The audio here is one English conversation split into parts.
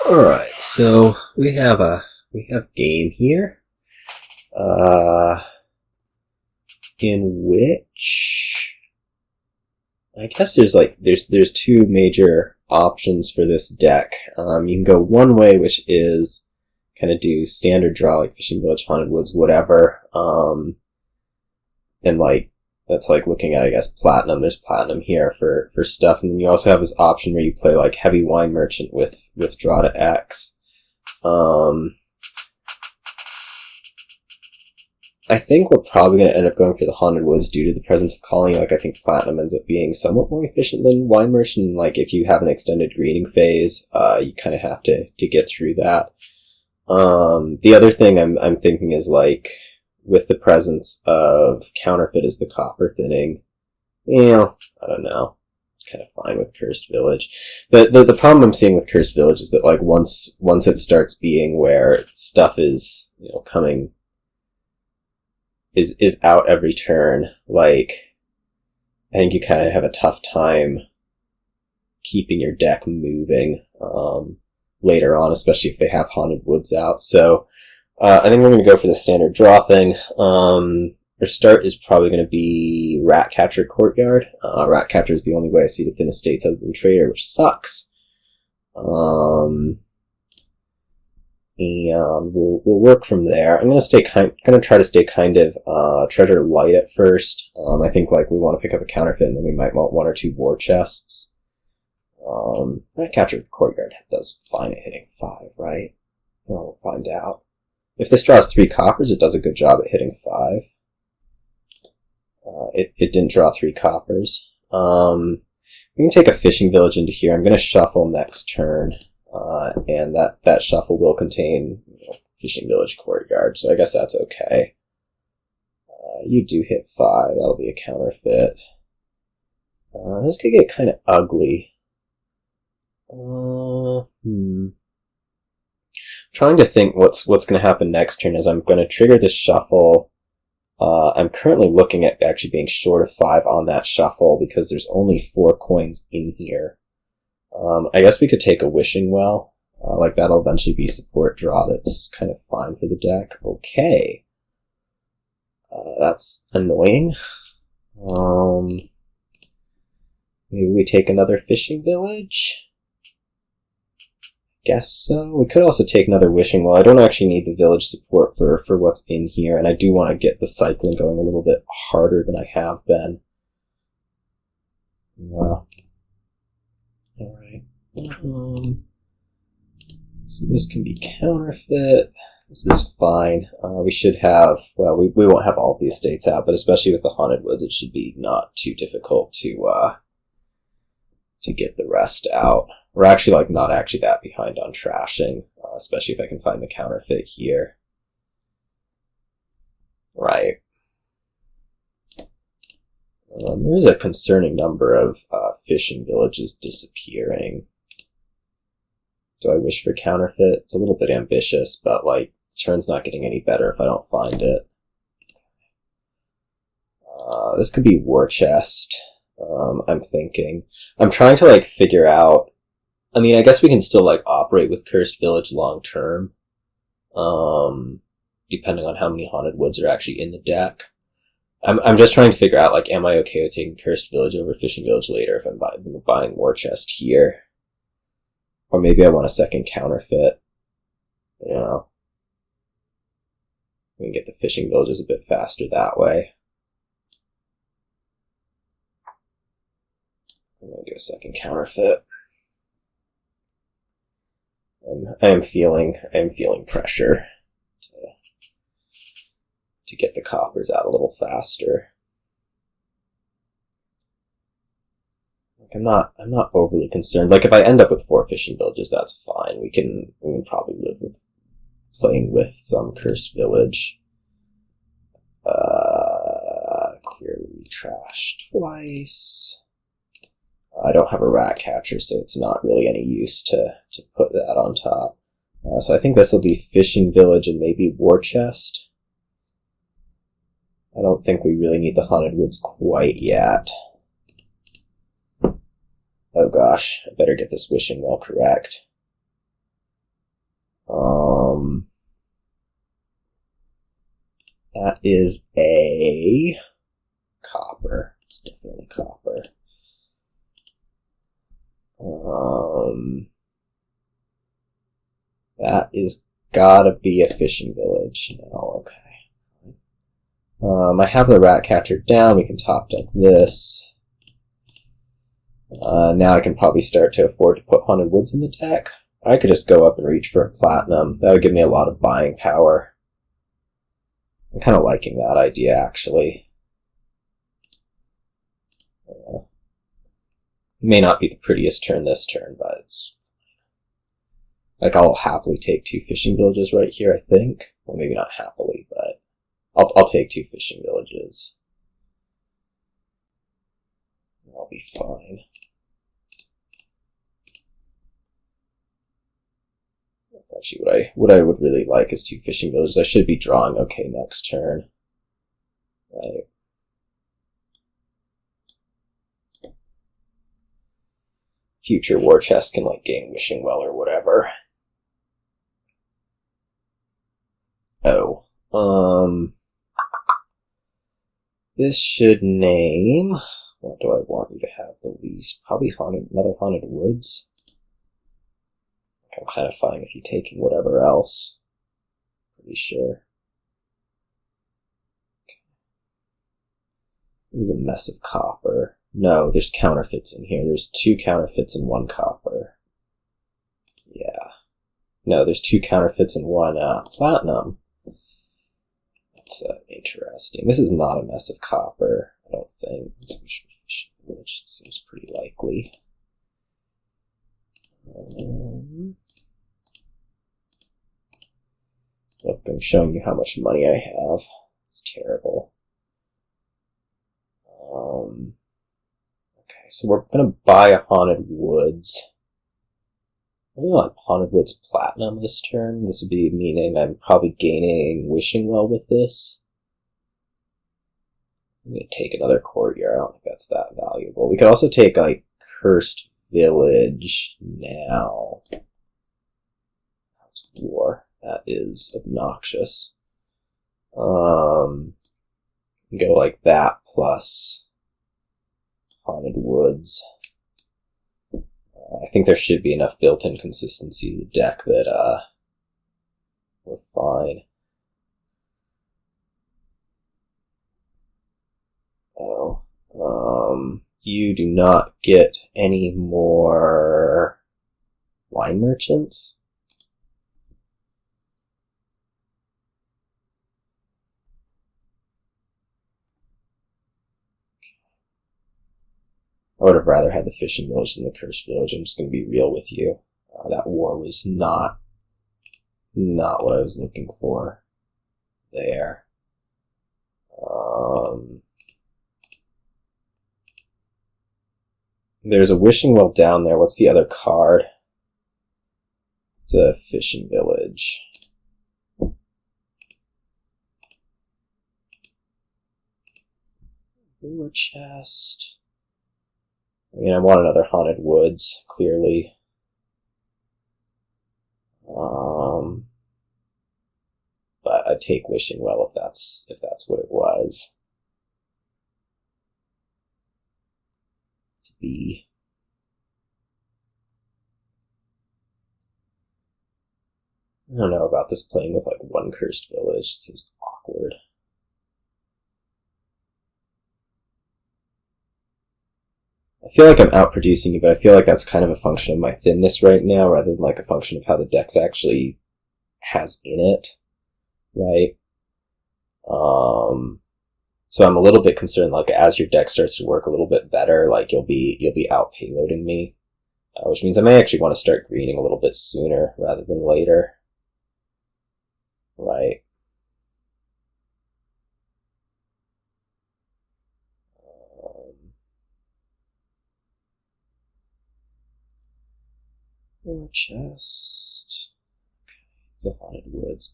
Alright, so we have game here. In which I guess there's two major options for this deck. You can go one way, which is kind of do standard draw, like Fishing Village, Haunted Woods, whatever. And that's like looking at, I guess, platinum. There's platinum here for stuff, and then you also have this option where you play like Heavy Wine Merchant with draw to X. I think we're probably going to end up going for the Haunted Woods due to the presence of Colony. Like, I think Platinum ends up being somewhat more efficient than Wine Merchant. Like, if you have an extended greening phase, you kind of have to get through that. The other thing I'm thinking is, like, with the presence of Counterfeit as the Copper Thinning, I don't know. It's kind of fine with Cursed Village. The problem I'm seeing with Cursed Village is that, like, once it starts being where stuff is, coming... is out every turn, like, I think you kind of have a tough time keeping your deck moving later on, especially if they have Haunted Woods out. So I think we're going to go for the standard draw thing. Our start is probably going to be Ratcatcher Courtyard. Ratcatcher is the only way I see to thin estates other than Trader, which sucks. And we'll work from there. I'm gonna try to stay kind of treasure light at first. I think like we want to pick up a Counterfeit, and then we might want one or two war chests. Catcher Courtyard does fine at hitting 5, right? We'll find out. If this draws 3 coppers, it does a good job at hitting 5. It didn't draw 3 coppers. We can take a Fishing Village into here. I'm gonna shuffle next turn. And that shuffle will contain Fishing Village Courtyard, so I guess that's okay. You do hit 5, that'll be a Counterfeit. This could get kind of ugly. Trying to think what's going to happen next turn is I'm going to trigger this shuffle. I'm currently looking at actually being short of 5 on that shuffle because there's only 4 coins in here. I guess we could take a Wishing Well. Like, that'll eventually be support draw. That's kind of fine for the deck. Okay. That's annoying. Maybe we take another Fishing Village? Guess so. We could also take another Wishing Well. I don't actually need the village support for what's in here, and I do want to get the cycling going a little bit harder than I have been. Wow. Alright. So this can be Counterfeit. This is fine. We should have, well, we won't have all of the estates out, but especially with the Haunted Woods, it should be not too difficult to get the rest out. We're actually, like, not actually that behind on trashing, especially if I can find the Counterfeit here. Right. There's a concerning number of fishing villages disappearing. Do I wish for Counterfeit? It's a little bit ambitious, but like the turn's not getting any better if I don't find it. This could be War Chest. I'm thinking. I'm trying to like figure out. I mean, I guess we can still like operate with Cursed Village long term, depending on how many Haunted Woods are actually in the deck. I'm just trying to figure out, like, am I okay with taking Cursed Village over Fishing Village later if I'm buying War Chest here? Or maybe I want a second Counterfeit. We can get the Fishing Villages a bit faster that way. I'm going to do a second Counterfeit. I am feeling pressure to get the coppers out a little faster. Like, I'm not overly concerned. Like, if I end up with 4 Fishing Villages, that's fine. We can probably live with playing with some Cursed Village. Clearly trashed twice. I don't have a Ratcatcher, so it's not really any use to put that on top. So I think this will be Fishing Village and maybe War Chest. I don't think we really need the Haunted Woods quite yet. Oh gosh, I better get this Wishing Well correct. That is a copper. It's definitely copper. That is gotta be a fishing village. No, okay. I have the rat catcher down. We can top deck this. Now I can probably start to afford to put Haunted Woods in the deck. I could just go up and reach for a platinum. That would give me a lot of buying power. I'm kind of liking that idea, actually. May not be the prettiest turn this turn, but it's... Like, I'll happily take 2 fishing villages right here, I think. Well, maybe not happily, but... I'll take 2 fishing villages. I'll be fine. That's actually what I would really like is 2 fishing villages. I should be drawing okay next turn. Right. Future war chest can like gain Wishing Well or whatever. Oh. This should name... What do I want you to have the least? Probably another Haunted Woods. I'm kind of fine with you taking whatever else. Pretty sure. This is a mess of copper. No, there's counterfeits in here. There's 2 counterfeits and 1 copper. Yeah. No, there's 2 counterfeits and 1 platinum. That's interesting. This is not a mess of copper, I don't think. Which seems pretty likely. Look, I'm showing you how much money I have. It's terrible. Okay, so we're gonna buy a Haunted Woods. I want Haunted Woods Platinum this turn. This would be meaning I'm probably gaining Wishing Well with this. I'm gonna take another courtyard. I don't think that's that valuable. We could also take like Cursed Village now. That's war. That is obnoxious. Go like that plus Haunted Woods. I think there should be enough built-in consistency in the deck that we're fine. Oh, you do not get any more wine merchants. I would have rather had the fishing village than the cursed village. I'm just going to be real with you. That war was not what I was looking for there. There's a Wishing Well down there. What's the other card? It's a fishing village. War chest. I mean, I want another Haunted Woods, clearly. But I'd take Wishing Well if that's what it was. To be. I don't know about this playing with like 1 cursed village. It seems awkward. I feel like I'm outproducing you, but I feel like that's kind of a function of my thinness right now, rather than like a function of how the deck's actually has in it, right? So I'm a little bit concerned, like as your deck starts to work a little bit better, like you'll be out payloading me, which means I may actually want to start greening a little bit sooner rather than later, right? War chest. Okay, it's a Haunted Woods.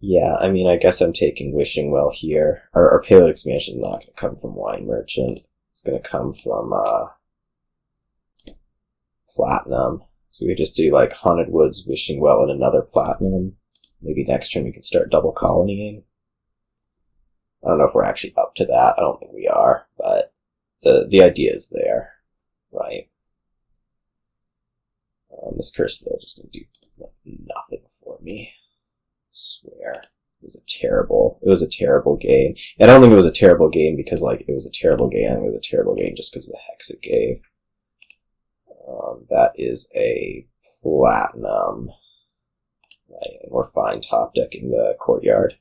Yeah, I mean, I guess I'm taking Wishing Well here. Our payload expansion is not going to come from Wine Merchant. It's going to come from Platinum. So we just do like Haunted Woods, Wishing Well, and another platinum. Maybe next turn we can start double colonying. I don't know if we're actually up to that. I don't think we are, but the idea is there, right? This Cursed Village is going to do nothing for me. I swear. It was a terrible game. I don't think it was a terrible game because, like, it was a terrible game. I think it was a terrible game just because of the hex it gave. That is a platinum. Right, and we're fine top decking the courtyard.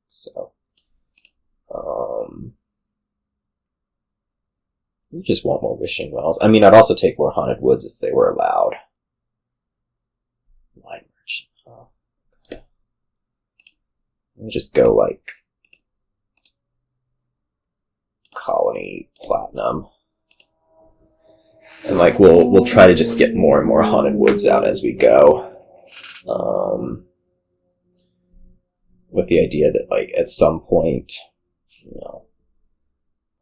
So, we just want more Wishing Wells. I mean, I'd also take more Haunted Woods if they were allowed. Wine Merchant. Oh, okay. Let me just go, like, Colony, Platinum. And, like, we'll try to just get more and more Haunted Woods out as we go. With the idea that, like, at some point, you know,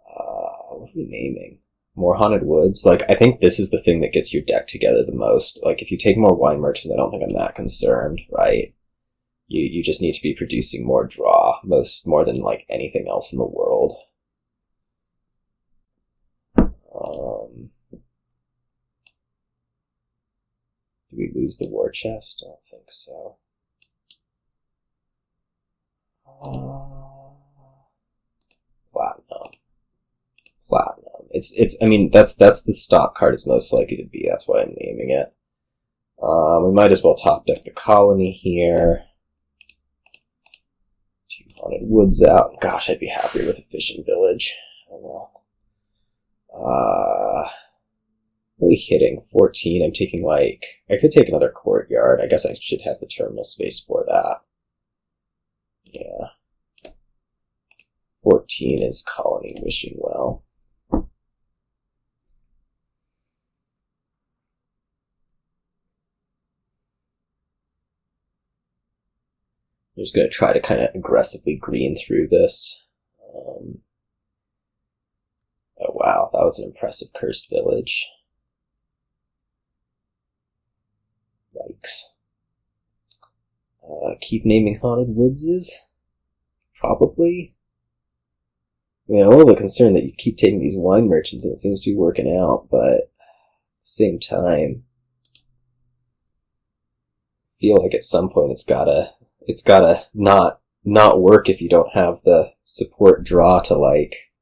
what are we naming? More Haunted Woods? Like, I think this is the thing that gets your deck together the most. Like, if you take more Wine Merchant, I don't think I'm that concerned, right? You just need to be producing more draw, more than, like, anything else in the world. Do we lose the War Chest? I don't think so. Platinum. I mean, that's the stop card it's most likely to be. That's why I'm naming it. We might as well top deck the Colony here. 2 Haunted Woods out. Gosh, I'd be happier with a Fishing Village. Oh well. What are we hitting? 14. I'm taking, like, I could take another Courtyard. I guess I should have the terminal space for that. Yeah. 14 is Colony, Wishing Well. I'm just going to try to kind of aggressively green through this. Oh wow, that was an impressive Cursed Village. Yikes. Keep naming Haunted Woodses? Probably. I mean, I'm a little bit concerned that you keep taking these Wine Merchants and it seems to be working out, but at the same time, I feel like at some point it's gotta not work if you don't have the support draw to, like,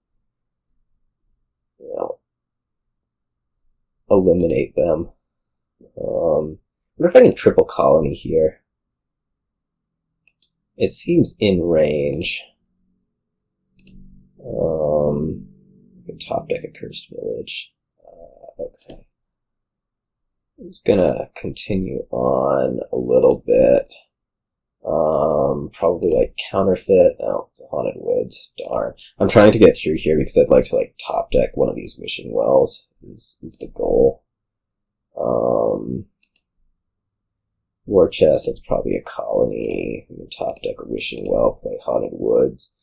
you know, eliminate them. I wonder if I can triple Colony here. It seems in range. I can top deck a Cursed Village. Okay. I'm just gonna continue on a little bit. Probably like Counterfeit. Oh, it's a Haunted Woods. Darn. I'm trying to get through here because I'd like to, like, top deck one of these Wishing Wells is the goal. War Chest, that's probably a Colony. I'm gonna top deck a Wishing Well, play Haunted Woods.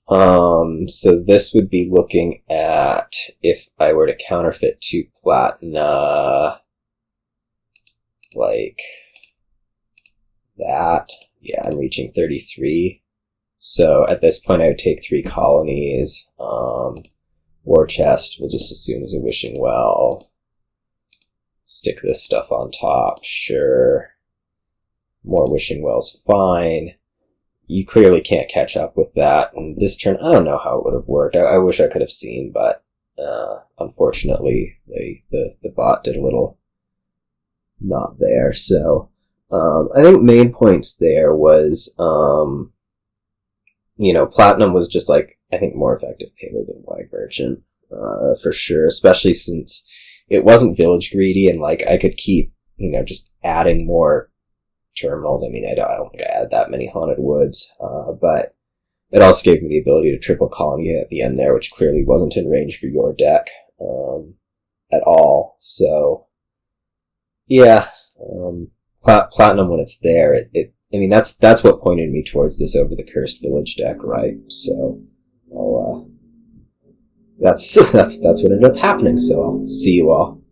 So this would be looking at if I were to counterfeit 2 Platina, like that. Yeah, I'm reaching 33. So at this point I would take 3 Colonies. War Chest, we'll just assume is a Wishing Well. Stick this stuff on top, sure. More Wishing Wells, fine. You clearly can't catch up with that. And this turn, I don't know how it would have worked. I wish I could have seen, but unfortunately, the bot did a little not there. So I think main points there was, you know, Platinum was just, like, I think more effective payload than Wine Merchant, for sure. Especially since it wasn't village greedy, and, like, I could keep, you know, just adding more terminals. I mean, I don't think I had that many Haunted Woods, but it also gave me the ability to triple Colony at the end there, which clearly wasn't in range for your deck at all. So, yeah, Platinum when it's there, I mean, that's what pointed me towards this over the Cursed Village deck, right? So, that's what ended up happening. So I'll see you all